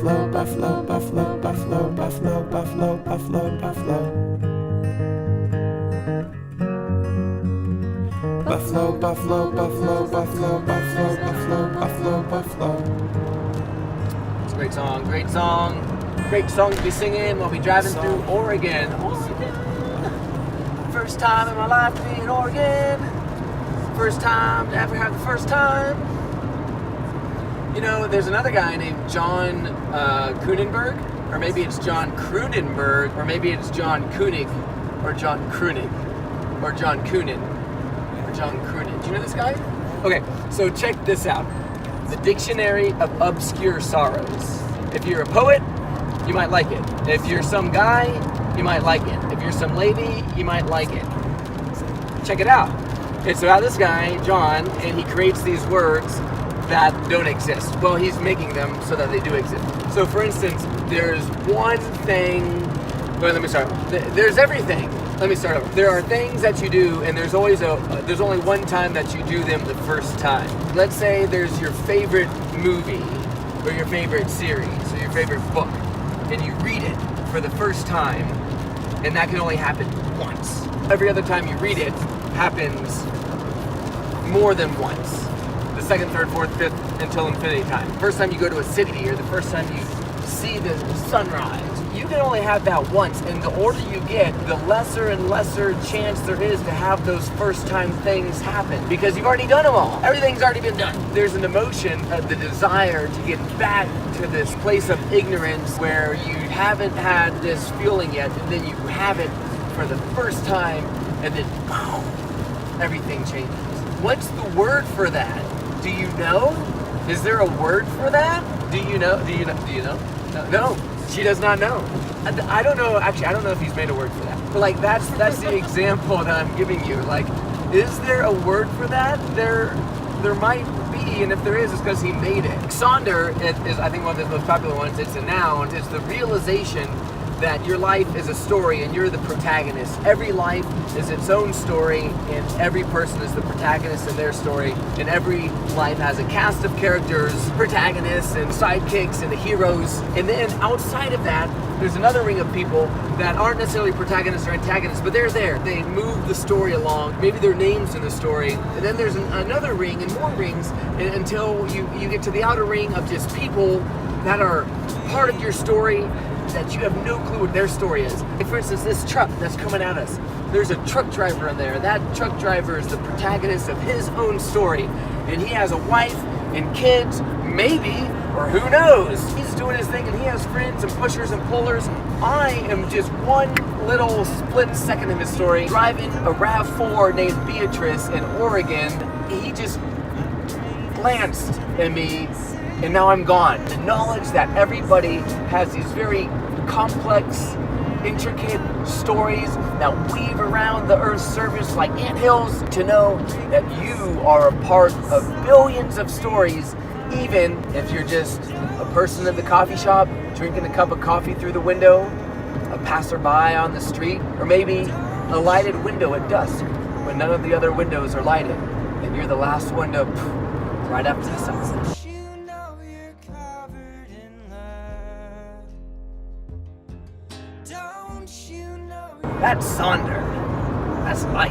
buffalo, buffalo, buffalo, buffalo, buffalo, buffalo, buffalo, buffalo. Buffalo, buffalo, buffalo, buffalo, buffalo, buffalo, buffalo, buffalo. It's a great song, great song. Great song to be singing while we're driving through Oregon. First time in my life to be in Oregon. First time to ever have the first time. You know, there's another guy named John Kunenberg, or maybe it's John Krunenberg, or maybe it's John Koenig, or John Krunig, or John Koonin, or John Krunin. Do you know this guy? Okay, so check this out. The Dictionary of Obscure Sorrows. If you're a poet, you might like it. If you're some guy, you might like it. If you're some lady, you might like it. Check it out. It's about this guy, John, and he creates these words that don't exist. Well, he's making them so that they do exist. So for instance, there's one thing, well, let me start. There's everything. Let me start over. There are things that you do, and there's only one time that you do them the first time. Let's say there's your favorite movie, or your favorite series, or your favorite book, and you read it for the first time, and that can only happen once. Every other time you read it happens more than once. The second, third, fourth, fifth, until infinity time. First time you go to a city, or the first time you see the sunrise, you can only have that once, and the older you get, the lesser and lesser chance there is to have those first time things happen, because you've already done them all. Everything's already been done. There's an emotion, the desire to get back to this place of ignorance where you haven't had this feeling yet, and then you have it for the first time, and then boom, everything changes. What's the word for that? Do you know? Is there a word for that? Do you know? Do you know? Do you know? No. She does not know. I don't know. Actually, I don't know if he's made a word for that. But like that's the example that I'm giving you. Like, is there a word for that? There might be, and if there is, it's because he made it. Sonder is, I think, one of the most popular ones. It's a noun. It's the realization that your life is a story and you're the protagonist. Every life is its own story, and every person is the protagonist in their story, and every life has a cast of characters, protagonists and sidekicks and the heroes. And then outside of that, there's another ring of people that aren't necessarily protagonists or antagonists, but they're there. They move the story along. Maybe their names in the story. And then there's another ring and more rings until you get to the outer ring of just people that are part of your story that you have no clue what their story is. Like, for instance, this truck that's coming at us, there's a truck driver in there. That truck driver is the protagonist of his own story, and he has a wife and kids, maybe, or who knows. He's doing his thing, and he has friends and pushers and pullers. I am just one little split second of his story, driving a RAV4 named Beatrice in Oregon. He just glanced at me, and now I'm gone. The knowledge that everybody has these very complex, intricate stories that weave around the Earth's surface like anthills, to know that you are a part of billions of stories, even if you're just a person in the coffee shop drinking a cup of coffee through the window, a passerby on the street, or maybe a lighted window at dusk when none of the other windows are lighted, and you're the last one to right after the sunset. That's Sonder. That's life.